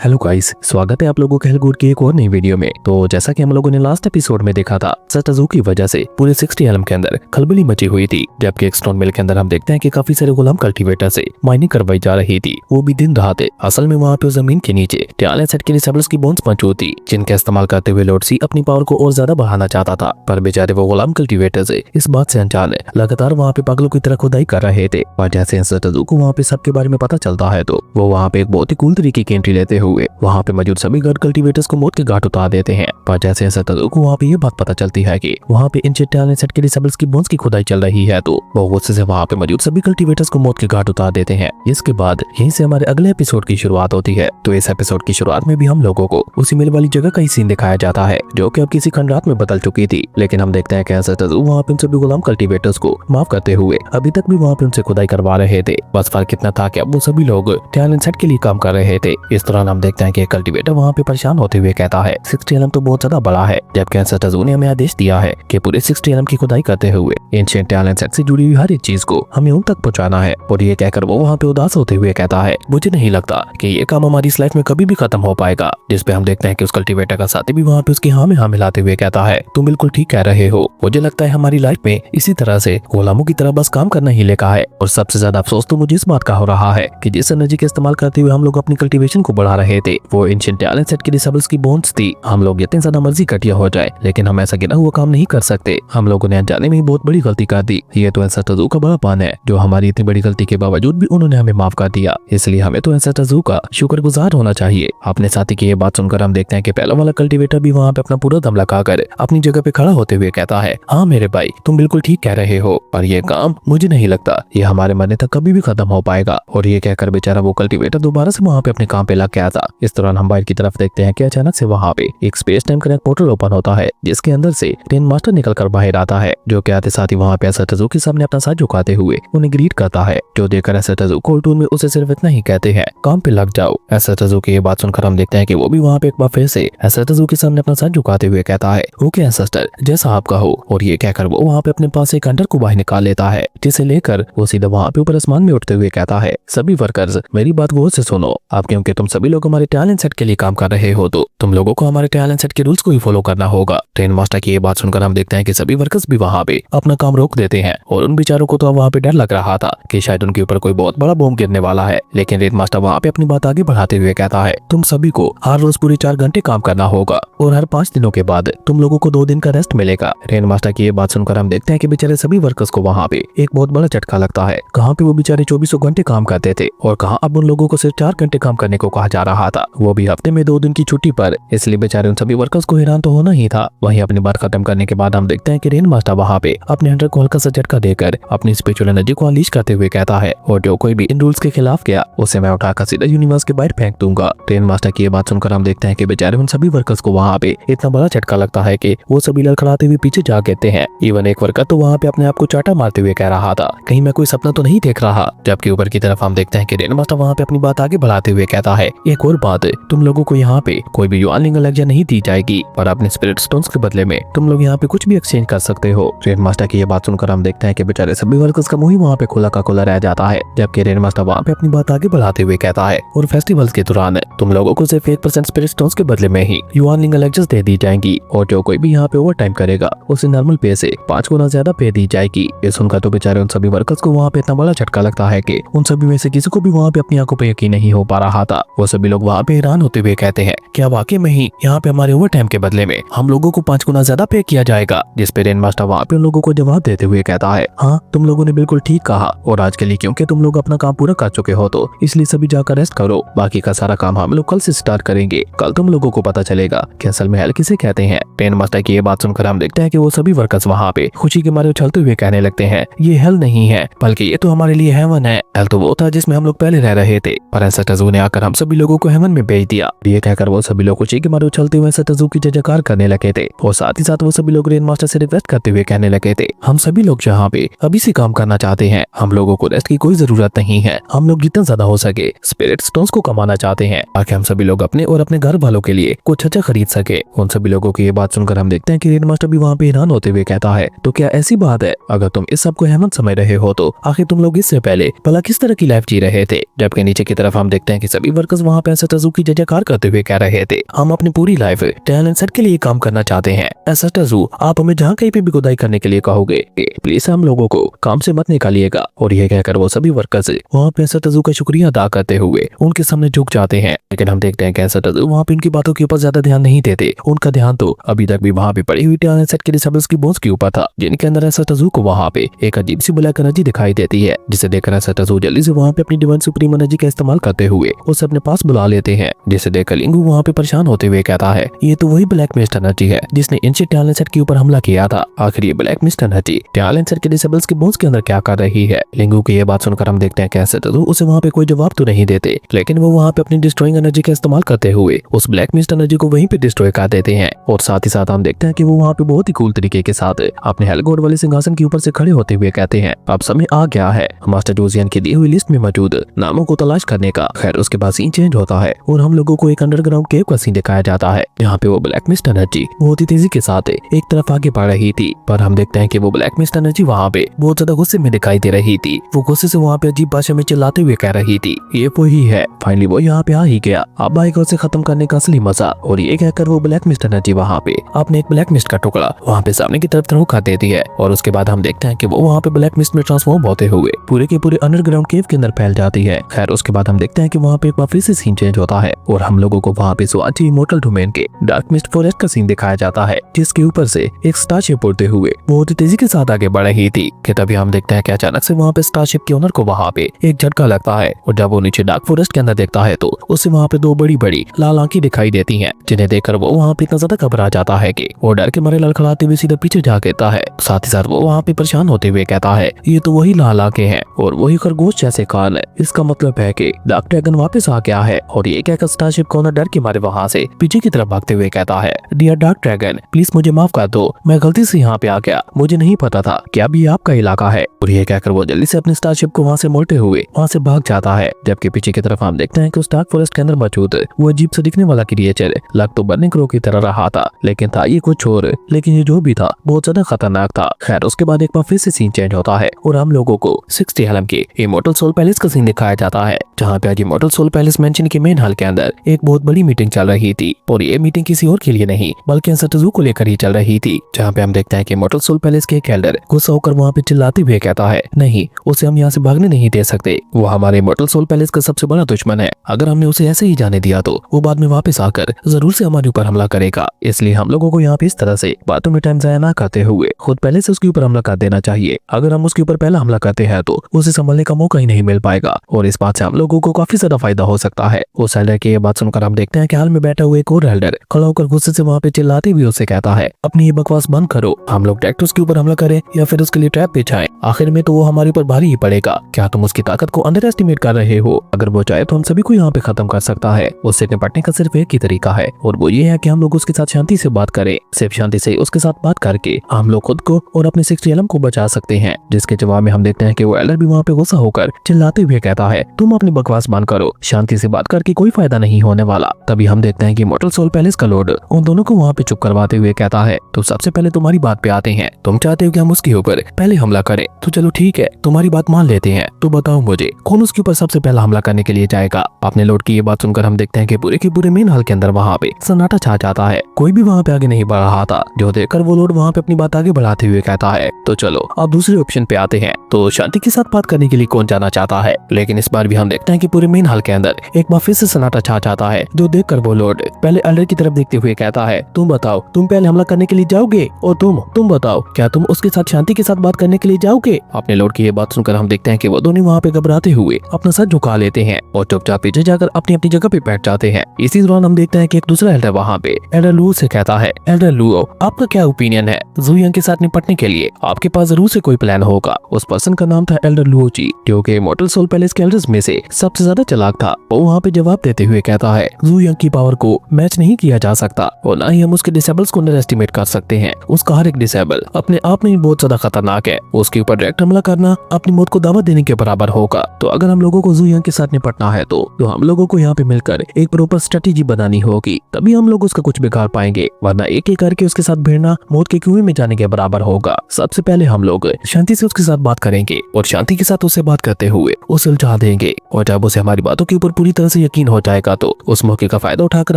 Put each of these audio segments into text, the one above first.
Hello guys, स्वागत है आप लोगों के हेलगुड की एक और नई वीडियो में। तो जैसा कि हम लोगों ने लास्ट एपिसोड में देखा था, सटाजू की वजह से पूरे 60 एलम के अंदर खलबली मची हुई थी। जबकि एक स्टोन मिल के अंदर हम देखते हैं कि काफी सारे गुलाम कल्टीवेटर से माइनिंग करवाई जा रही थी, वो भी दिन रात। असल में वहाँ पे जमीन के नीचे टैलेंट सेट के डिसेबल्स की बोन्स मौजूद थी, जिनका इस्तेमाल करते हुए लॉर्ड सी अपनी पावर को और ज्यादा बढ़ाना चाहता था। पर बेचारे वो गुलाम कल्टीवेटर से इस बात से अनजान लगातार वहाँ पे पागलों की तरह खुदाई कर रहे थे। और जैसे सटाजू को वहाँ पे सबके बारे में पता चलता है, तो वो वहाँ पे एक बहुत ही कूल तरीके की एंट्री लेते हुए वहाँ पे मौजूद सभी गढ़ कल्टीवेटर्स को मौत के घाट उतार देते हैं। पर जैसे सटाजू को वहाँ पे ये बात पता चलती है कि वहाँ पे इन टैलेंट सेट के डिसेबल्स की बोन्स की खुदाई चल रही है, तो वो गुस्से से वहाँ पे मौजूद सभी कल्टीवेटर्स को मौत के घाट उतार देते हैं। इसके बाद यहीं से हमारे अगले एपिसोड की शुरुआत होती है। तो इस एपिसोड की शुरुआत में भी हम लोगों को उसी मिल वाली जगह का ही सीन दिखाया जाता है, जो कि अब किसी खंडरात में बदल चुकी थी। लेकिन हम देखते हैं कि सटाजू वहाँ पे उन सभी गुलाम कल्टीवेटर्स को माफ करते हुए अभी तक भी वहाँ पे उनसे खुदाई करवा रहे थे। बस फर्क इतना था कि अब वो सभी लोग टैलेंट सेट के लिए काम कर रहे थे। इस दौरान हम देखते हैं कि कल्टीवेटर वहाँ पे परेशान होते हुए कहता है 60 एलम तो बहुत ज्यादा बड़ा है, जबकि सटाजू ने हमें आदेश दिया है कि पूरे 60 एलम की खुदाई करते हुए एंशिएंट टैलेंट सेट से जुड़ी हुई हर एक चीज को हमें उन तक पहुंचाना है। और ये कहकर वो वहाँ पे उदास होते हुए कहता है मुझे नहीं लगता कि ये काम हमारी इस लाइफ में कभी भी खत्म हो पाएगा। जिसपे हम देखते हैं कि उस कल्टीवेटर का साथी भी वहाँ पे उसकी हाँ में हाँ मिलाते हुए कहता है तुम बिल्कुल ठीक कह रहे हो, मुझे लगता है हमारी लाइफ में इसी तरह से गुलामों की तरह बस काम करना ही लिखा है। और सबसे ज्यादा अफसोस तो मुझे इस बात का हो रहा है कि जिस एनर्जी का इस्तेमाल करते हुए हम लोग अपनी कल्टीवेशन को बढ़ा रहे थे, वो एंशिएंट टैलेंट सेट के डिसेबल्स की बोन्स थी। हम लोग जितने ज्यादा मर्जी घटिया हो जाए, लेकिन हम ऐसा गिरा हुआ काम नहीं कर सकते। हम लोगों ने अनजाने में ही बहुत बड़ी गलती कर दी। ये तो सटाजू का बड़ापन है, जो हमारी इतनी बड़ी गलती के बावजूद भी उन्होंने हमें माफ कर दिया। इसलिए हमें तो सटाजू का शुक्रगुजार होना चाहिए। अपने साथी की ये बात सुनकर हम देखते हैं कि पहला वाला कल्टीवेटर भी वहाँ पे अपना पूरा दम लगाकर अपनी जगह पे खड़ा होते हुए कहता है हाँ मेरे भाई, तुम बिल्कुल ठीक कह रहे हो, पर ये काम मुझे नहीं लगता ये हमारे मरने तक कभी भी खत्म हो पाएगा। और ये कहकर बेचारा वो कल्टीवेटर दोबारा से वहाँ पे अपने काम पे लग गया था। इस दौरान हम बाहर की तरफ देखते हैं कि अचानक से वहाँ पे एक space time connect portal open होता है, जिसके अंदर से ट्रेन मास्टर निकल कर बाहर आता है, जो के आते साथ ही वहाँ पे सटाजू के सामने अपना सर झुकाते हुए उन्हें ग्रीट करता है। जो देखकर सटाजू कोल्टून में उसे सिर्फ इतना ही कहते हैं काम पे लग जाओ। सटाजू की ये बात सुनकर हम देखते हैं कि वो भी वहाँ पे एक बार फिर से सटाजू के सामने अपना सर झुकाते हुए कहता है ओके एंसेस्टर, जैसा आप कहो। और ये कहकर वो वहाँ पे अपने पास एक हंटर को बाहर निकाल लेता है, जिसे लेकर वो सीधा वहाँ पे ऊपर आसमान में उठते हुए कहता है सभी वर्कर्स मेरी बात गौर से सुनो। अब क्योंकि तुम सभी लोग हमारे टैलेंट सेट के लिए काम कर रहे हो, तो तुम लोगों को हमारे टैलेंट सेट के रूल्स को ही फॉलो करना होगा। ट्रेन मास्टर की ये बात सुनकर हम देखते हैं कि सभी वर्कर्स भी वहाँ पे अपना काम रोक देते हैं। और उन बेचारों को तो अब वहाँ पे डर लग रहा था कि शायद उनके ऊपर कोई बहुत बड़ा बॉम्ब गिरने वाला है। लेकिन ट्रेन मास्टर वहाँ पे अपनी बात आगे बढ़ाते हुए कहता है तुम सभी को हर रोज पूरे 4 घंटे काम करना होगा, और हर 5 दिनों के बाद तुम लोगों को 2 दिन का रेस्ट मिलेगा। ट्रेन मास्टर की ये बात सुनकर हम देखते हैं कि बेचारे सभी वर्कर्स को वहाँ पे एक बहुत बड़ा झटका लगता है। कहाँ पे वो बेचारे 24 घंटे काम करते थे, और कहाँ अब उन लोगों को सिर्फ 4 घंटे काम करने को कहा जा रहा था, वो भी हफ्ते में 2 दिन की छुट्टी पर। इसलिए बेचारे उन सभी वर्कर्स को हैरान तो होना ही था। वहीं अपनी बात खत्म करने के बाद हम देखते हैं कि ट्रेन मास्टर वहाँ पे अपने हंटर को हल्का सा झटका देकर अपनी स्पिरिचुअल एनर्जी को अनलीश करते हुए कहता है और जो कोई भी इन रूल्स के खिलाफ गया उसे मैं उठाकर सीधा यूनिवर्स के बाहर फेंक दूंगा। ट्रेन मास्टर की ये बात सुनकर हम देखते हैं कि बेचारे उन सभी वर्कर्स को वहाँ पे इतना बड़ा झटका लगता है कि वो सभी लड़खड़ाते हुए पीछे जा गिरते हैं। इवन एक वर्कर तो वहाँ पे अपने आप को चाटा मारते हुए कह रहा था कहीं मैं कोई सपना तो नहीं देख रहा। जबकि ऊपर की तरफ हम देखते हैं कि ट्रेन मास्टर वहाँ पे अपनी बात आगे बढ़ाते हुए कहता है एक और बात, तुम लोगों को यहाँ पे कोई भी युआनलिंग एलेक्जा नहीं दी जाएगी, पर अपने स्पिरिट स्टोन्स के बदले में तुम लोग यहाँ पे कुछ भी एक्सचेंज कर सकते हो। ट्रेन मास्टर की ये बात सुनकर हम देखते हैं कि बेचारे सभी वर्कर्स का मुंह ही वहाँ पे खुला का खुला रह जाता है। जबकि ट्रेन मास्टर वहाँ पे अपनी बात आगे बढ़ाते हुए कहता है और फेस्टिवल्स के दौरान तुम लोगों को सिर्फ 1% स्पिरिट स्टोन्स के बदले में ही युआनलिंग एलेक्जास दे दी जाएंगी, और जो कोई भी यहाँ पे ओवर टाइम करेगा उसे नॉर्मल पे से 5 गुना ज्यादा पे दी जाएगी। ये सुनकर तो बेचारे उन सभी वर्कर्स को वहाँ पे इतना बड़ा झटका लगता है कि उन सभी में से किसी को भी वहाँ पे अपनी आंखों पे यकीन नहीं हो पा रहा था। वो सभी लोग वहाँ पे हैरान होते हुए कहते हैं क्या वाकई में ही यहाँ पे हमारे ओवर टाइम के बदले में हम लोगों को 5 गुना ज्यादा पे किया जाएगा। जिस पे ट्रेन मास्टर वहाँ पे उन लोगों को जवाब देते हुए कहता है हाँ तुम लोगों ने बिल्कुल ठीक कहा, और आज के लिए क्योंकि तुम लोग अपना काम पूरा कर चुके हो तो इसलिए सभी जाकर रेस्ट करो। बाकी का सारा काम हम लोग कल से स्टार्ट करेंगे। कल तुम लोगों को पता चलेगा कि असल में हेल किसे कहते हैं। ट्रेन मास्टर की ये बात सुनकर हम देखते हैं कि वो सभी वर्कर्स वहाँ पे खुशी के मारे उछलते हुए कहने लगते हैं ये हेल नहीं है, बल्कि ये तो हमारे लिए हेवन है। हेल तो वो था जिसमें हम लोग पहले रह रहे थे, पर सटाजू ने आकर हम सभी लोगों को हेवन में भेज दिया। ये कहकर वो सभी लोग खुशी के मारे उछलते हुए सटाजू की जयकार करने लगे थे। और साथ ही साथ वो सभी लोग ट्रेन मास्टर से रिक्वेस्ट करते हुए कहने लगे थे हम सभी लोग जहाँ पे अभी से काम करना चाहते हैं, हम लोगों को रेस्ट की कोई जरूरत नहीं है। हम लोग जितना ज्यादा हो सके स्पिरिट स्टोन्स को कमाना चाहते हैं, ताकि हम सभी लोग अपने और अपने घर वालों के लिए कुछ अच्छा खरीद सके। उन सभी लोगों की ये बात सुनकर हम देखते हैं कि ट्रेन मास्टर भी वहाँ पे हैरान होते हुए कहता है तो क्या ऐसी बात है, अगर तुम इस सब को हेवन समझ रहे हो तो आखिर तुम लोग इससे पहले भला किस तरह की लाइफ जी रहे थे। जबकि नीचे की तरफ हम देखते हैं कि सभी वर्कर्स वहाँ पे पे सटाजुकी जय जयकार करते हुए कह रहे थे, हम अपनी पूरी लाइफ टैलेंट सेट के लिए काम करना चाहते हैं। ऐसा टजू आप हमें जहाँ कहीं पे भी खुदाई करने के लिए कहोगे प्लीज हम लोगों को काम से मत निकालिएगा। और ये कहकर वो सभी वर्कर्स वहाँ पे सटाजू का शुक्रिया अदा करते हुए उनके सामने झुक जाते हैं। लेकिन हम देखते हैं कि सटाजू वहाँ पे उनकी बातों के ऊपर ज्यादा ध्यान नहीं देते। उनका ध्यान तो अभी तक भी वहाँ पे पड़ी हुई टैलेंट सेट के डिसेबल्स की बोन्स के ऊपर था, जिनके अंदर सटाजू को वहाँ पे एक अजीब सी ब्लैक एनर्जी दिखाई देती है, जिसे देखकर सटाजू जल्दी से वहाँ पे अपनी डिवाइन सुप्रीम एनर्जी का इस्तेमाल करते हुए उसे अपने पास बुला लेते हैं। जिसे देखकर लिंगू वहाँ पे परेशान होते हुए कहता है, ये तो वही ब्लैक मिस्ट एनर्जी है जिसने एंशिएंट टैलेंट सेट के ऊपर हमला किया था। आखिर ये black mist energy talent set के डिसेबल्स के बोन्स के अंदर क्या कर रही है। लिंगू की ये बात सुनकर हम देखते हैं कि सटाजू उसे वहाँ पे कोई जवाब तो नहीं देते, लेकिन वो वहाँ पे अपनी डिस्ट्रॉइंग एनर्जी का इस्तेमाल करते हुए उस ब्लैक मिस्ट एनर्जी को वहीं पे डिस्ट्रॉय कर देते हैं। और साथ ही साथ हम देखते हैं कि वो वहाँ पे बहुत ही कूल तरीके के साथ अपने हेलगोड वाले सिंहासन के ऊपर से खड़े होते हुए कहते हैं, अब समय आ गया है मास्टर जोजियन की दी हुई लिस्ट में मौजूद नामों को तलाश करने का। खैर उसके बाद सीन चेंज होता है और हम लोगों को एक अंडरग्राउंड केव का सीन दिखाया जाता है, जहाँ पे वो ब्लैक मिस्ट एनर्जी बहुत ही तेजी के साथ एक तरफ आगे बढ़ रही थी। पर हम देखते हैं कि वो ब्लैक मिस्ट एनर्जी वहाँ पे बहुत ज्यादा गुस्से में दिखाई दे रही थी। वो गुस्से से वहाँ पे अजीब भाषा में चिल्लाते हुए कह रही थी, ये वो ही है, फाइनली वो यहाँ पे आ ही गया, अब आएगा उसे खत्म करने का असली मजा। और ये कहकर वो ब्लैक मिस्ट एनर्जी वहाँ पे अपने एक ब्लैक मिस्ट का टुकड़ा वहाँ पे सामने की तरफ थ्रो कर देती है। और उसके बाद हम देखते हैं कि वो वहाँ पे ब्लैक मिस्ट में ट्रांसफॉर्म होते हुए पूरे के पूरे अंडरग्राउंड केव के अंदर फैल जाती है। खैर उसके बाद हम देखते हैं कि वहाँ पे एक बार फिर से सीन चेंज होता है और हम लोगों को वहाँ पे स्वाची इमोर्टल डोमेन के डार्क मिस्ट फॉरेस्ट का सीन दिखाया जाता है, जिसके ऊपर से एक स्टारशिप उड़ते हुए बहुत ही तेजी के साथ आगे बढ़ रही थी। कि तभी हम देखते हैं कि अचानक से वहाँ पे स्टारशिप के ओनर को वहाँ पे एक झटका लगता है और जब वो नीचे डार्क फॉरेस्ट के अंदर देखता है तो उसे वहाँ पे दो बड़ी बड़ी लाल आंखें दिखाई देती हैं, जिन्हें देखकर वो वहाँ पे इतना ज्यादा घबरा जाता है कि वो डर के मारे लड़खड़ाते हुए सीधा पीछे जा गिरता है। साथ ही साथ वो वहाँ पे परेशान होते हुए कहता है, ये तो वही लाल आंखें हैं और वही खरगोश जैसे कान है, इसका मतलब है कि डार्क ड्रैगन वापस आ गया है। और ये कहकर स्टारशिप का ओनर डर के मारे वहाँ से पीछे की तरफ भागते हुए कहता है, डियर डार्क ड्रैगन प्लीज मुझे माफ कर दो, मैं गलती से यहाँ पे आ गया, मुझे नहीं पता था कि अब ये आपका इलाका है। और ये कहकर वो जल्दी से अपनी स्टारशिप को वहाँ से मोड़ते हुए वहाँ से भाग जाता है। जबकि पीछे की तरफ हम देखते हैं कि उस डार्क फॉरेस्ट के अंदर मौजूद वो अजीब सा दिखने वाला क्रिएचर लग तो बर्निंग क्रो की तरह रहा था, लेकिन था ये कुछ और, लेकिन ये जो भी था बहुत ज्यादा खतरनाक था। खैर उसके बाद एक बार फिर से सीन चेंज होता है और हम लोगों को 60 एलएम के इमॉर्टल सोल पैलेस का सीन दिखाया जाता है, जहाँ पे आज इमॉर्टल सोल पैलेस मेंशन के मेन हॉल के अंदर एक बहुत बड़ी मीटिंग चल रही थी। और ये मीटिंग किसी और के लिए नहीं बल्कि सटाजू को लेकर ही चल रही थी, जहाँ पे हम देखते हैं कि इमॉर्टल सोल पैलेस के एक एल्डर गुस्सा होकर वहाँ पे चिल्लाते हुए कहता है, नहीं उसे हम यहाँ से भागने नहीं दे सकते, वो हमारे इमॉर्टल सोल पैलेस का सबसे बड़ा दुश्मन है, अगर हमने उसे ऐसे ही जाने दिया तो वो बाद में वापस आकर जरूर से हमारे ऊपर हमला करेगा। इसलिए हम लोगों को यहाँ पे इस तरह से बातों में टाइम जाया ना करते हुए खुद पहले से उसके ऊपर हमला कर देना चाहिए। अगर हम उसके ऊपर पहला हमला करते हैं तो उसे संभलने का मौका ही नहीं मिल पाएगा और इस बात से हम लोगों को काफी ज्यादा फायदा हो सकता है। उस एल्डर की ये बात सुनकर हम देखते हैं कि हाल में बैठा हुआ एक और एल्डर खड़ा होकर गुस्से से वहाँ पे चिल्लाते हुए उसे कहता है, अपनी ये बकवास बंद करो, हम लोग डायरेक्ट उसके ऊपर हमला करें या फिर उसके लिए ट्रैप बिछाएं, आखिर में तो वो हमारे ऊपर भारी ही पड़ेगा। क्या तुम उसकी ताकत को अंडर एस्टिमेट कर रहे हो? अगर वो चाहे तो हम सभी को यहाँ पे खत्म कर सकता है। उससे निपटने का सिर्फ एक ही तरीका है और वो ये है कि हम लोग उसके साथ शांति से बात करें। सिर्फ शांति से उसके साथ बात करके हम लोग खुद को और अपने 60 एलएम को बचा सकते हैं। जिसके जवाब में हम देखते हैं कि वो एल्डर भी वहाँ पे गुस्सा होकर चिल्लाते हुए कहता है, तुम अपनी बकवास बंद करो, शांति से बात करके कोई फायदा नहीं होने वाला। तभी हम देखते हैं कि इमॉर्टल सोल पैलेस का लॉर्ड उन दोनों को वहाँ पे चुप करवाते हुए कहता है, तो सबसे पहले तुम्हारी बात पे आते हैं, तुम चाहते हो कि हम उसके ऊपर पहले हमला करें, तो चलो ठीक है तुम्हारी बात मान लेते हैं। तो बताओ मुझे कौन उसके ऊपर सबसे पहला हमला करने के लिए जाएगा? अपने लॉर्ड की ये बात सुनकर हम देखते हैं कि पूरे के पूरे मेन हॉल के अंदर वहाँ पे सन्नाटा छा जाता है, कोई भी वहाँ पे आगे नहीं बढ़ रहा था। जो देखकर वो लॉर्ड वहाँ पे अपनी बात आगे बढ़ाते हुए कहता है, तो चलो अब दूसरे ऑप्शन पे आते हैं, तो शांति के साथ बात करने के लिए कौन जाना चाहता है? लेकिन इस बार भी हम देखते हैं कि पूरे मेन हॉल के अंदर एक बार फिर से सन्नाटा छा जाता है। जो देखकर वो लॉर्ड पहले एल्डर की तरफ देखते हुए कहता है, तुम बताओ तुम पहले हमला करने के लिए जाओगे और तुम बताओ क्या तुम उसके साथ शांति के साथ बात करने के लिए जाओगे? अपने लॉर्ड की ये बात सुनकर हम देखते हैं कि वो दोनों वहाँ पे घबराते हुए अपना सर झुका लेते हैं और चुपचाप पीछे जाकर अपनी अपनी जगह पे बैठ जाते हैं। इसी दौरान हम देखते हैं कि एक दूसरा एल्डर वहाँ पे एल्डर लुओ से कहता है, एल्डर लुओ आपका क्या ओपिनियन है? ज़ुयिंग के साथ निपटने के लिए आपके पास जरूर से कोई प्लान होगा। उस पर्सन का नाम था एल्डर लुओ जी, जो कि इमॉर्टल सोल पैलेस के एल्डर्स में से सबसे ज्यादा चालाक था। वो वहाँ पे जवाब देते हुए कहता है, ज़ुयिंग की पावर को मैच नहीं किया जा सकता और न ही हम उसके डिसेबल्स को अंडर एस्टिमेट कर सकते हैं। उसका हर एक डिसेबल अपने आप में ही बहुत ज्यादा खतरनाक है, उसके ऊपर डायरेक्ट हमला करना अपनी मौत को दावत देने के बराबर होगा। तो अगर हम लोगों को ज़ुयिंग के साथ निपटना है तो हम लोगों को यहाँ पे मिलकर एक प्रॉपर स्ट्रेटेजी बनानी होगी, तभी हम लोग उसका कुछ बिगाड़ पाएंगे, वरना एक एक करके उसके साथ भिड़ना मौत के कुएं में जाने के बराबर होगा। सबसे पहले हम लोग शांति से उसके साथ बात करेंगे और शांति के साथ उससे बात करते हुए उसे उलझा देंगे और जब उसे हमारी बातों के ऊपर पूरी तरह से यकीन हो जाएगा तो उस मौके का फायदा उठाकर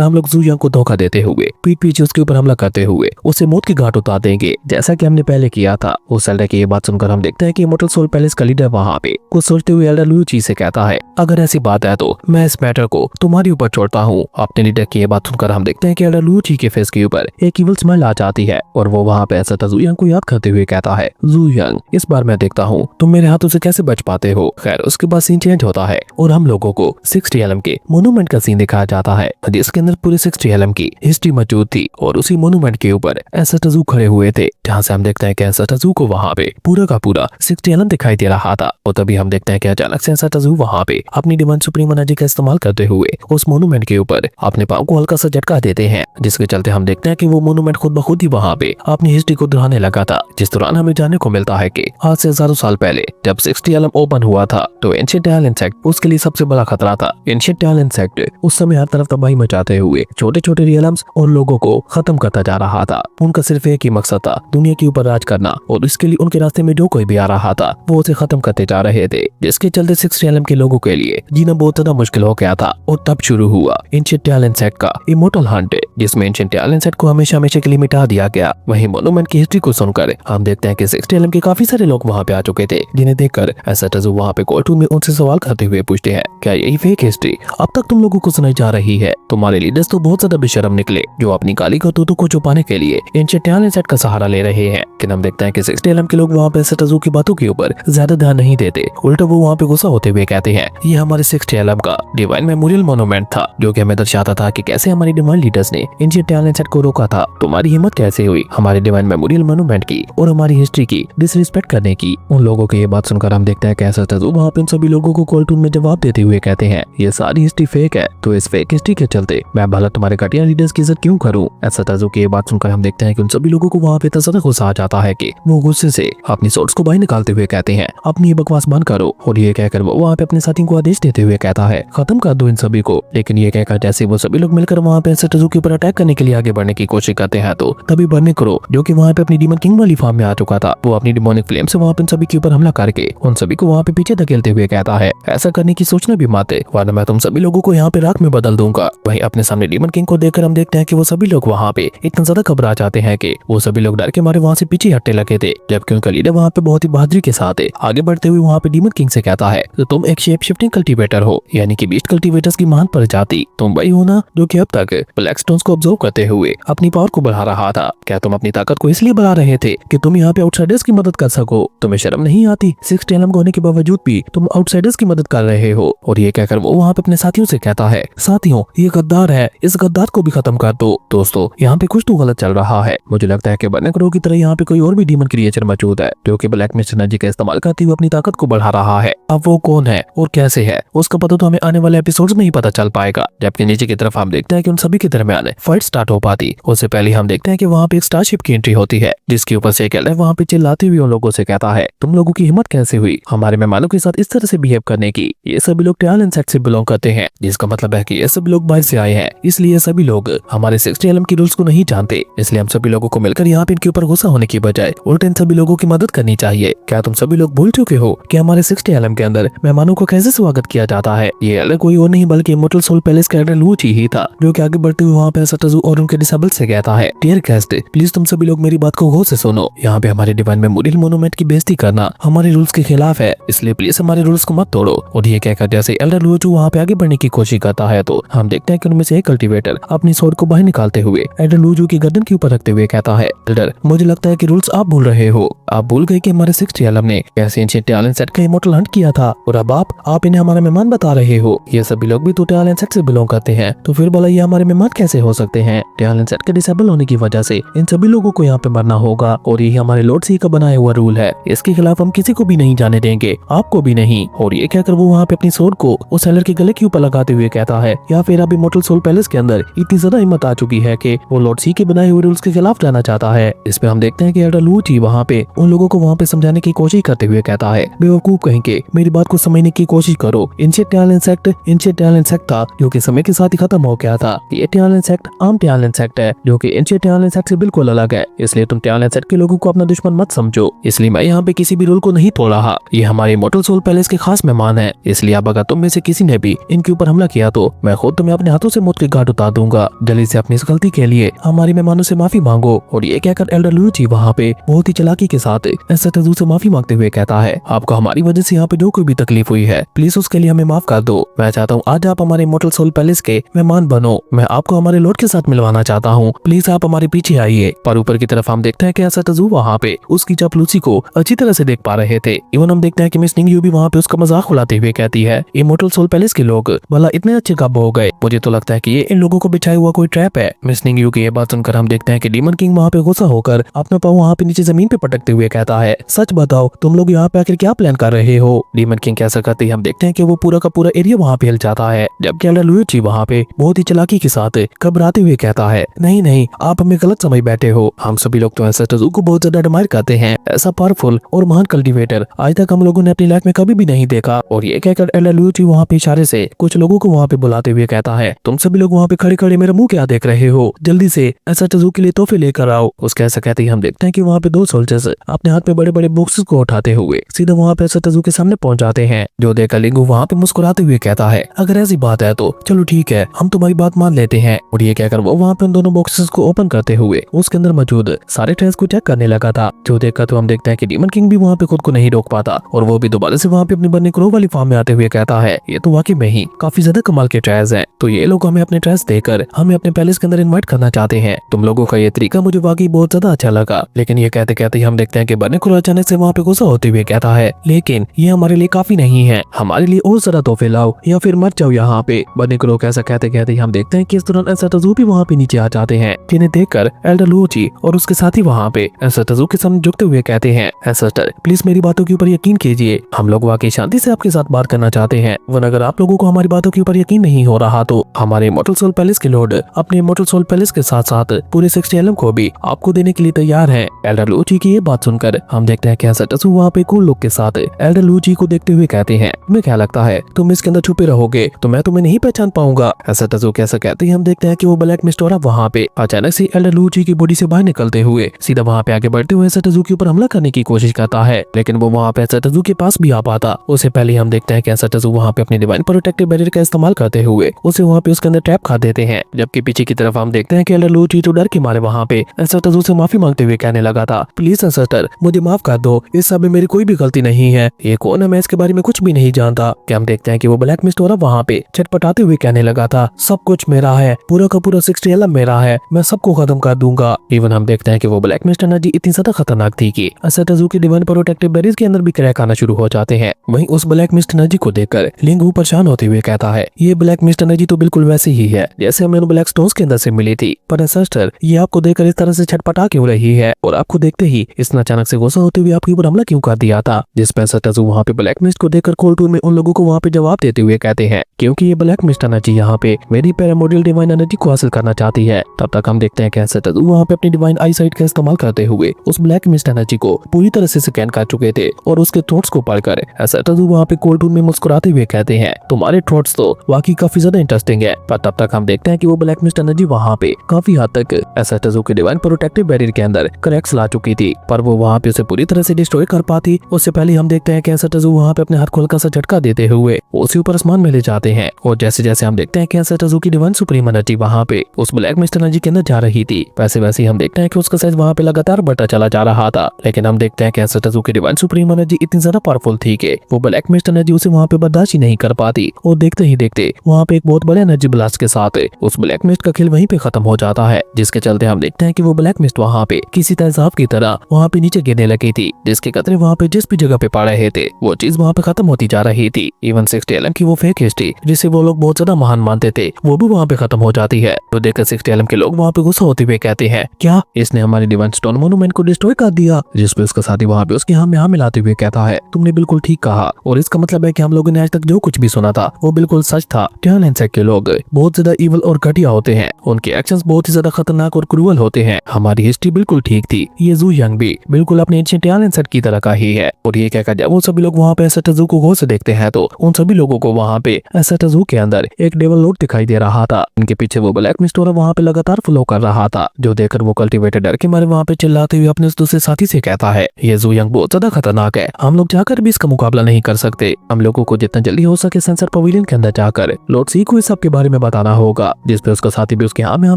हम लोग जू यांग को धोखा देते हुए पीठ पीछे उसके ऊपर हमला करते हुए उसे मौत की घाट उतार देंगे, जैसा कि हमने पहले किया था। उस एल्डर की ये बात सुनकर हम देखते हैं कि इमॉर्टल सोल पैलेस का लीडर वहाँ पे कुछ सोचते हुए एल्डर लू ची से कहता है, अगर ऐसी बात है तो मैं इस मैटर को तुम्हारे ऊपर छोड़ता हूँ। अपने लीडर की ये बात सुनकर हम देखते हैं कि एल्डर लू ची के फेस के ऊपर एक इविल स्माइल आ जाती है और वो वहाँ पे ऐसा जू यांग को याद करते हुए कहता है, जू यांग इस बार मैं देखता हूँ तुम मेरे हाथों से कैसे बच पाते हो। खैर उसके बाद सीन चेंज होता है और हम लोगों को 60 एलएम के मोनूमेंट का सीन दिखाया जाता है, जिसके अंदर पूरे 60 एलएम की हिस्ट्री मौजूद थी और उसी मोनूमेंट के ऊपर ऐसा टजू खड़े हुए थे, जहाँ से हम देखते हैं कि ऐसा टजू को वहाँ पे पूरा का पूरा 60 एलएम दिखाई दे रहा था। और तभी हम देखते हैं कि अचानक से ऐसा टजू वहाँ पे अपनी डिवाइन सुप्रीम एनर्जी का इस्तेमाल करते हुए उस मोनूमेंट के ऊपर अपने पाँव को हल्का सा झटका देते हैं, जिसके चलते हम देखते हैं कि वो मोनूमेंट खुद ब खुद ही वहाँ पे अपनी हिस्ट्री को दोहराने लगा था। जिस दौरान हमें जानने को मिलता है कि आज से हजारों साल पहले जब 60 एलएम ओपन हुआ था तो एंशिएंट एलियन सेक्ट उसके लिए सबसे बड़ा खतरा था। एंशिएंट एलियन सेक्ट उस समय हर तरफ तबाही मचाते हुए छोटे छोटे रियलम्स और लोगों को खत्म करता जा रहा था। उनका सिर्फ एक ही मकसद था, दुनिया के ऊपर राज करना, और इसके लिए उनके रास्ते में जो कोई भी आ रहा था वो उसे खत्म करते जा रहे थे, जिसके चलते 60 एलएम के लोगों के लिए जीना बहुत ज्यादा मुश्किल हो गया था। और तब शुरू हुआ एंशिएंट एलियन सेक्ट का इमॉर्टल हंट, जिसमें एंशिएंट एलियन सेक्ट को हमेशा हमेशा के लिए मिटा दिया गया। वहीं मोनूमेंट की हिस्ट्री को सुनकर हम देखते हैं कि 60 एलएम के काफी सारे लोग वहाँ पे आ चुके थे, जिन्हें देखकर ऐसा टजू वहाँ पे कोर्ट रूम में उनसे सवाल करते हुए पूछते हैं, क्या यही फेक हिस्ट्री अब तक तुम लोगों को सुनाई जा रही है? तुम्हारे लीडर्स तो बहुत ज्यादा बेशर्म निकले, जो अपनी काली करतूतों को छुपाने के लिए एंशिएंट एलियन सेक्ट का सहारा ले रहे हैं। लेकिन हम देखते हैं कि 60 एलएम के लोग वहाँ पे ऐसा टजू की बातों के ऊपर ज्यादा ध्यान नहीं देते, उल्टा वो वहाँ पे गुस्सा होते हुए कहते हैं, ये हमारे 60 एलएम का डिवाइन मेमोरियल मोन्यूमेंट था, जो कि हमें दर्शाता था कि कैसे हमारी डिवाइन लीडर्स ने एंशिएंट एलियन सेक्ट को रोका था। तुम्हारी हिम्मत कैसे हुई हमारे डिवाइन मेमोरियल मोन्यूमेंट की और हमारी हिस्ट्री की डिसरिस्पेक्ट करने की? उन लोगों की ये बात सुनकर हम देखते हैं कि ऐसा टजू वहाँ पे उन सभी लोगों को कोर्ट रूम में जवाब देते हुए कहते हैं, ये सारी हिस्ट्री फेक है, तो इस फेक हिस्ट्री के चलते मैं भला तुम्हारे घटिया लीडर्स की इज्जत क्यों करूं? ऐसा टजू की ये बात सुनकर हम देखते हैं कि उन सभी लोगों को वहाँ पे तसदक गुस्सा आ जाता है कि वो गुस्से से अपनी सोर्स को बाहर निकालते हुए कहते हैं, अपनी ये बकवास बंद करो। और ये कहकर वो वहाँ पे अपने साथियों को आदेश देते हुए कहता है, खत्म कर दो इन सभी को। लेकिन ये कहकर जैसे वो सभी लोग मिलकर वहाँ पे ऐसा टजू के ऊपर अटैक करने के लिए आगे बढ़ने की कोशिश करते हैं, तो तभी बर्नी करो, जो कि वहाँ पे अपनी डीमन किंग वाली फॉर्म में आ चुका था, वो अपनी डिमोनिक फ्लेम से वहाँ पे सभी के ऊपर हमला करके उन सभी को वहाँ पे पीछे धकेलते हुए कहता है, ऐसा करने की सोचना भी मत, वरना मैं तुम सभी लोगों को यहाँ पे राख में बदल दूंगा। वहीं अपने सामने डीमन किंग को देखकर हम देखते हैं कि वो सभी लोग वहाँ पे इतना ज्यादा घबरा जाते हैं कि वो सभी लोग डर के मारे वहाँ से पीछे हटने लगे थे, जबकि उनका लीडर वहाँ पे बहुत ही बहादुरी के साथ आगे बढ़ते हुए वहाँ पे डीमन किंग से कहता है, तो तुम एक शेप शिफ्टिंग कल्टीवेटर हो, यानी कि बीस्ट कल्टीवेटर्स की महान प्रजाति। तुम वही हो ना जो कि अब तक ब्लैक स्टोन्स को ऑब्जर्व करते हुए अपनी पावर को बढ़ा रहा था? क्या तुम अपनी ताकत को इसलिए बढ़ा रहे थे कि तुम यहाँ पे आउटसाइडर्स की मदद कर सको? तुम्हें शर्म नहीं आती? 60 एलएम होने के बावजूद भी तुम आउटसाइडर्स की मदद कर रहे हो। और ये कहकर वो वहाँ पे अपने साथियों से कहता है, साथियों ये गद्दार है, इस गद्दार को भी खत्म कर दो। दोस्तों यहाँ पे कुछ तो गलत चल रहा है। मुझे लगता है कि बर्नेक्रो की तरह यहाँ पे कोई और भी डीमन क्रिएचर मौजूद है, जो कि ब्लैक मिस्ट एनर्जी का इस्तेमाल करते हुए अपनी ताकत को बढ़ा रहा है। अब वो कौन है और कैसे है उसका पता तो हमें आने वाले एपिसोड्स में ही पता चल पाएगा। जबकि नीचे की तरफ हम देखते हैं कि उन सभी के दरमियान फाइट स्टार्ट हो पाती, उससे पहले हम देखते हैं कि वहाँ पे एक स्टारशिप की एंट्री होती है, जिसके ऊपर से एक एल्डर वहाँ पे चिल्लाते हुए उन लोगों से कहता है, तुम लोगों की हिम्मत कैसे हुई हमारे मेहमानों के साथ इस तरह से बिहेव करने की? ये सभी लोग एलियन सेक्ट से बिलोंग करते हैं, जिसका मतलब है कि ये सभी लोग बाहर से आए हैं, इसलिए सभी लोग हमारे 60 एलएम की रूल्स को नहीं जानते। इसलिए हम सभी लोगों को मिलकर यहाँ पे इनके ऊपर गुस्सा होने की बजाय उल्टे इन सभी लोगों की मदद करनी चाहिए। क्या तुम सभी लोग भूल चुके हो कि हमारे 60 एलएम के अंदर मेहमानों को कैसे स्वागत किया जाता है? ये एल्डर कोई और नहीं बल्कि इमॉर्टल सोल पैलेस का एल्डर लू ची ही था, जो कि आगे बढ़ते हुए वहाँ पे ऐसा टजू और उनके डिसेबल से कहता है, डियर गेस्ट प्लीज तुम सभी लोग मेरी बात को गौर से सुनो। यहाँ पे हमारे डिवाइन मेमोरियल मोन्यूमेंट की बेइज्जती करना हमारे रूल्स के खिलाफ है, इसलिए प्लीज हमारे रूल्स को मत तोड़ो। और ये कहकर जैसे एल्डर लू चू वहाँ पे आगे बढ़ने की कोशिश करता है, तो हम देखते हैं कि उनमें से एक कल्टीवेटर अपनी स्वॉर्ड को बाहर निकालते हुए एल्डर लू चू की गर्दन के ऊपर रखते हुए कहता है, एल्डर मुझे लगता है कि रूल्स आप भूल रहे हो। आप भूल गए कि हमारे 60 एलएम ने कैसे एंशिएंट एलियन सेक्ट का इमॉर्टल हंट किया था, और अब आप इन्हें हमारा मेहमान बता रहे हो। ये सभी लोग भी तो एलियन सेक्ट से बिलोंग करते हैं, तो फिर भला ये हमारे मेहमान कैसे हो सकते हैं? एलियन सेक्ट के डिसेबल होने की वजह से इन सभी लोगों को यहाँ पे मरना होगा, और ये हमारे लॉर्ड सी का बनाया हुआ रूल है। इसके खिलाफ हम किसी को भी नहीं जाने देंगे, आपको भी नहीं। और ये कहकर वो वहाँ पे अपनी सोर्ड को उस एल्डर के गले के ऊपर लगाते हुए कहता है, या फिर अब इमॉर्टल सोल पैलेस के अंदर इतनी ज्यादा हिम्मत आ चुकी है कि वो लॉर्ड सी के बनाए हुए रूल्स के खिलाफ जाना चाहता है। इस पे हम देखते हैं कि एल्डर लू ची वहाँ पे उन लोगों को वहाँ पे समझाने की कोशिश करते हुए कहता है, बेवकूफ कहेंगे, मेरी बात को समझने की कोशिश करो। एंशिएंट एलियन सेक्ट था जो कि समय के साथ ही खत्म हो गया था। ये एलियन सेक्ट आम एलियन सेक्ट है, जो कि एंशिएंट एलियन सेक्ट से बिल्कुल अलग है, इसलिए तुम एलियन सेक्ट के लोगों को अपना दुश्मन मत समझो। इसलिए मैं यहाँ पे किसी भी रूल को नहीं तोड़ रहा, ये हमारे इमॉर्टल सोल पैलेस के खास मेहमान है, इसलिए अब अगर तुम में से किसी ने भी इनके ऊपर हमला किया तो मैं खुद तुम्हें अपने हाथों से मौत के घाट उतार दूंगा। जल्दी से अपनी इस गलती के लिए हमारे मेहमानों से माफी मांगो। और ये कहकर एल्डर लुईजी वहाँ पे बहुत ही चालाकी के साथ एसेटजू से माफी मांगते हुए कहता है, आपको हमारी वजह से यहाँ पे जो कोई भी तकलीफ हुई है प्लीज उसके लिए हमें माफ कर दो। मैं चाहता हूँ आज आप हमारे इमॉर्टल सोल पैलेस के मेहमान बनो। मैं आपको हमारे लॉर्ड के साथ मिलवाना चाहता हूँ, प्लीज आप हमारे पीछे आइए। पर ऊपर की तरफ हम देखते हैं कि एसेटजू वहाँ पे उसकी चापलूसी को अच्छी तरह से देख पा रहे थे। इवन हम देखते हैं कि मिस निंगयू भी वहाँ पे उसका मजाक उड़ाते हुए कहती है, इमॉर्टल सोल पैलेस के लोग भला इतने अच्छे कब हो गए? मुझे तो लगता है कि ये इन लोगों को बिछाया हुआ कोई ट्रैप है। मिस निंगयू की ये बात सुनकर हम देखते हैं कि डीमन किंग वहाँ पे गुस्सा होकर अपना पाँव वहाँ पे नीचे जमीन पे पटकते हुए कहता है, सच बताओ तुम लोग यहाँ पे आकर क्या प्लान कर रहे हो? डीमन किंग कैसा करते ही हम देखते हैं कि वो पूरा का पूरा एरिया वहाँ पे हिल जाता है, जबकि एल्डर लुईजी वहाँ पे बहुत ही चालाकी के साथ घबराते हुए कहता है, नहीं नहीं आप हमें गलत समझ बैठे हो। हम सभी लोग तो एसेटजू को बहुत ज्यादा एडमायर करते हैं, ऐसा पावरफुल और महान कल्टीवेटर आज तक हम लोगों ने अपनी लाइफ में कभी भी नहीं देखा। और ये कहकर एल्डर लुईजी वहाँ पे इशारे से कुछ लोगों को वहाँ पे बुलाते हुए कहता है, तुम सभी लोग वहाँ पे खड़े खड़े मेरा मुंह क्या देख रहे हो? जल्दी से एसेटजू के लिए तोहफे लेकर आओ। उसके ऐसा कहते ही हम देखते हैं कि वहाँ पे दो सोल्जर्स अपने हाथ में बड़े बड़े बॉक्सेस को उठाते हुए सीधा वहाँ पे एसेटजू के सामने पहुंच जाते हैं, जो देखकर लिंगू वहाँ पे मुस्कुराते हुए कहता है, अगर ऐसी बात है तो चलो ठीक है, हम तुम्हारी बात मान लेते हैं। और ये कहकर वो वहाँ पे उन दोनों बॉक्सेस को ओपन करते हुए उसके अंदर मौजूद सारे ट्रेस को चेक करने लगा था, जो देखकर तो हम देखते हैं कि डीमन किंग भी वहाँ पे खुद को नहीं रोक पाता और वो भी दोबारा से वहाँ पे अपनी बर्निंग क्रो वाली फार्म में आते हुए कहता है, ये तो वाकई में ही काफी ज्यादा कमाल के ट्रेस हैं। तो ये लोग हमें अपने ट्रेस देकर हमें अपने पैलेस के अंदर इन्वाइट करना चाहते हैं। तुम लोगों का ये तरीका मुझे वाकई बहुत ज्यादा अच्छा लगा। लेकिन ये कहते कहते हम देखते हैं कि बर्निंग क्रो अचानक से वहाँ पे गुस्सा होते हुए कहता है, लेकिन ये हमारे लिए काफी नहीं है, हमारे लिए और ज्यादा तोहफे लाओ या फिर मर जाओ यहाँ पे। बर्निंग क्रो कैसा कहते कहते हम देखते हैं कि इस दौरान एसेटजू भी वहाँ पे नीचे आ जाते हैं, जिन्हें देखकर एल्डर लुईजी और उसके साथी वहाँ पे एसेटजू के सामने झुकते हुए कहते हैं, एसेटर प्लीज मेरी बातों के ऊपर यकीन कीजिए, हम लोग वाकई शांति से आपके साथ बात करना चाहते हैं, वरना अगर आप लोगों को हमारी बातों के ऊपर यकीन नहीं हो रहा तो हमारे इमॉर्टल सोल पैलेस के लॉर्ड अपने इमॉर्टल सोल पैलेस के साथ साथ पूरे 60 एलम को भी आपको देने के लिए तैयार है। एल्डर लुईजी की ये बात सुनकर हम देखते हैं कि एसेटजू वहाँ पे कूल लुक के साथ एल्डर लुईजी को देखते हुए कहते हैं, तुम्हें क्या लगता है तुम इसके अंदर छुपे रहोगे तो मैं तुम्हें नहीं पहचान पाऊंगा? एसेटजू कैसा कहते हैं हम देखते हैं कि वो ब्लैक मिस्टोरा वहाँ पे अचानक से एल्डर लुईजी की बॉडी से बाहर निकलते हुए सीधा वहाँ पे आगे बढ़ते हुए एसेटजू के ऊपर हमला करने की कोशिश करता है, लेकिन वो वहाँ पे एसेटजू के पास भी आ पाता। उससे पहले हम देखते हैं कि एसेटजू वहाँ पे अपनी डिवाइन प्रोटेक्टिव बैरियर का इस्तेमाल करते हुए उसे वहाँ पे उसके अंदर ट्रैप खा देते हैं, जबकि पीछे की तरफ हम देखते हैं कि एल्डर लुईजी तो डर के मारे वहाँ पे एसेटजू से माफी मांगते हुए कहने लगा था, प्लीज एसेटर मुझे माफ कर दो, इस सब में मेरी कोई भी गलती नहीं है, ये कौन है मैं इसके बारे में कुछ भी नहीं जानता। क्या हम देखते हैं कि वो ब्लैक मिस्टोरा वहाँ पे छटपटाते हुए कहने लगा था, सब कुछ मेरा है, पूरा का पूरा 60 एलम मेरा है, मैं सबको खत्म कर दूंगा। इवन हम देखते हैं कि वो ब्लैक मिस्ट एनर्जी इतनी ज्यादा खतरनाक थी कि एसेटजू की डिवाइन प्रोटेक्टिव बैरियर के अंदर भी क्रैक आना शुरू हो जाते हैं। वहीं उस ब्लैक मिस्ट एनर्जी को देखकर लिंगू परेशान होते हुए कहता है, ये ब्लैक मिस्ट एनर्जी तो बिल्कुल वैसी ही है जैसे हमें उन ब्लैक स्टोन्स के अंदर से मिली थी, पर एसेटर ये आपको देखकर इस तरह से छटपटा क्यों रही है और आपको देखते ही इसने अचानक से गुस्सा होते हुए आपके ऊपर हमला क्यों कर दिया था? जिस पर एसेटजू वहाँ पे ब्लैक मिस्ट को देखकर कोल्ड टूर में उन लोगों को वहाँ पे जवाब देते हुए कहते हैं, क्योंकि ये ब्लैक मिस्ट एनर्जी यहाँ पे मेरी पैरामोडियल डिवाइन एनर्जी को हासिल करना चाहती है। तब तक हम देखते हैं कि एसेटजू वहाँ पे अपनी डिवाइन आई साइट का इस्तेमाल करते हुए उस ब्लैक मिस्ट एनर्जी को पूरी तरह से स्कैन कर चुके थे और उसके थ्रोट्स को पढ़कर एसेटजू वहाँ पे कोल्ड टूर में मुस्कुराते हुए कहते हैं, तुम्हारे थ्रोट्स तो वाकई काफी ज्यादा इंटरेस्टिंग है। पर तब तक हम देखते हैं कि वो ब्लैक मिस्ट एनर्जी वहाँ पे काफी हद तक एसेटजू के डिवाइन प्रोटेक्टिव बैरियर के अंदर क्रैक्स ला चुकी थी, पर वो वहाँ पे उसे पूरी तरह से डिस्ट्रॉय कर पाती उससे पहले हम देखते हैं कि एसेटजू वहाँ पे अपने हाथ को हल्का सा झटका देते हुए उसी ऊपर आसमान में ले जाते हैं। और जैसे जैसे हम देखते हैं कि एसेटजू की डिवाइन सुप्रीम एनर्जी वहाँ पे उस ब्लैक मिस्ट एनर्जी के अंदर जा रही थी, वैसे वैसे हम देखते हैं कि उसका साइज वहाँ पे लगातार बढ़ता चला जा रहा था। लेकिन हम देखते हैं कि एसेटजू की डिवाइन सुप्रीम एनर्जी इतनी ज्यादा पावरफुल थी कि वो ब्लैक मिस्ट एनर्जी उसे वहाँ पे बर्दाश्त ही नहीं कर पाती और देखते ही देखते वहाँ पे एक बहुत बड़े एनर्जी ब्लास्ट के साथ उस ब्लैक मिस्ट का खेल वहीं पे खत्म हो जाता है, जिसके चलते हम देखते हैं कि वो ब्लैक मिस्ट वहाँ पे किसी तेजाब की तरह वहाँ पे नीचे गिरने लगी थी, जिसके कतरे वहाँ पे जिस भी जगह पे पड़ रहे थे वो चीज वहाँ पे खत्म होती जा रही थी। इवन 60 एलम की वो फेक हिस्ट्री जिसे वो लोग बहुत ज्यादा महान मानते थे वो भी वहाँ पे खत्म हो जाती है। तो देखकर 60 एलम के लोग वहाँ पे गुस्सा होते हुए कहते हैं, क्या इसने हमारी डिवाइन स्टोन मोन्यूमेंट को डिस्ट्रॉय कर दिया? जिस पे उसका साथी वहाँ पे उसके हाँ में हाँ मिलाते हुए कहता है, तुमने बिल्कुल ठीक कहा और इसका मतलब है कि हम लोगों ने आज तक जो कुछ भी सुना था वो बिल्कुल सच था। टैलेंट के लोग बहुत ज्यादा इवल और घटिया होते हैं, उनके एक्शंस बहुत ही ज्यादा खतरनाक और क्रूअल होते हैं। हमारी हिस्ट्री बिल्कुल ठीक थी, ये ज़ू यंग भी बिल्कुल अपने एंशिएंट टैलेंट की तरह का ही है। और ये कहकर जब वो सभी लोग वहाँ पे एसेटजू को गौर से देखते हैं तो उन सभी लोगों को वहाँ पे एसेटजू के अंदर एक डेवल लॉर्ड दिखाई दे रहा था। उनके पीछे वो ब्लैक मिस्टोरा वहाँ पे लगातार फ्लो कर रहा था, जो देखकर वो कल्टीवेटर डर के मारे वहाँ पे चिल्लाते हुए अपने दूसरे साथी से कहता है, ये ज़ू यंग बहुत ज्यादा खतरनाक है, हम लोग जाकर भी इसका मुकाबला नहीं कर सकते, हम लोगों को जितना जल्दी हो सके सेंसर पवेलियन के अंदर जाकर लॉर्ड सी को इस सब के बारे में बताना होगा, जिसपे उसका साथी भी उसके हाँ में हाँ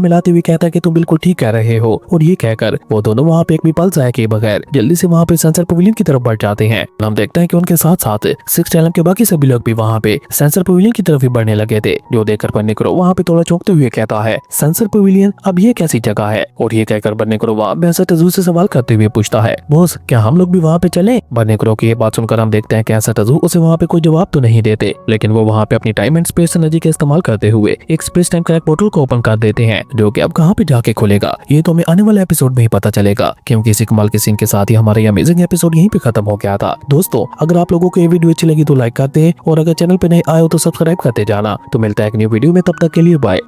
मिलाते हुए कहता है कि तुम बिल्कुल ठीक कह रहे हो। और ये कहकर वो दोनों वहाँ पे एक भी पल जाए के बगैर जल्दी से वहाँ पे सेंसर पवेलियन की तरफ बढ़ जाते हैं। हम देखते हैं कि उनके साथ साथ 6 एलएम के बाकी सभी लोग भी वहाँ पे सेंसर पवेलियन की तरफ ही बढ़ने लगे थे, जो देखकर बन्नी क्रो वहाँ पे थोड़ा चौंकते हुए कहता है, सेंसर पवेलियन अब ये कैसी जगह है? और ये कहकर बन्नी क्रो वहाँ पे सटजू से सवाल करते हुए पूछता है, बॉस क्या हम लोग भी वहाँ पे चले? बन्नी क्रो की ये बात सुनकर हम देखते हैं कि सटजू उसे वहाँ पे कोई जवाब तो नहीं देते, लेकिन वो वहाँ पे अपनी टाइम एंड स्पेस एनर्जी का इस्तेमाल करते हुए एक स्पेस टाइम का एक पोर्टल को ओपन कर देते हैं, जो कि अब कहाँ पे जाके खुलेगा ये तो हमें आने वाले एपिसोड में ही पता चलेगा, क्योंकि इसी कमाल के सीन के साथ ही हमारा ये अमेजिंग एपिसोड यहीं पे खत्म हो गया था। दोस्तों अगर आप लोगों को ये वीडियो अच्छी लगी तो लाइक करते हैं, और अगर चैनल पे नए आए हो तो सब्सक्राइब करते जाना। तो मिलता है एक न्यू वीडियो में, तब तक के लिए बाय।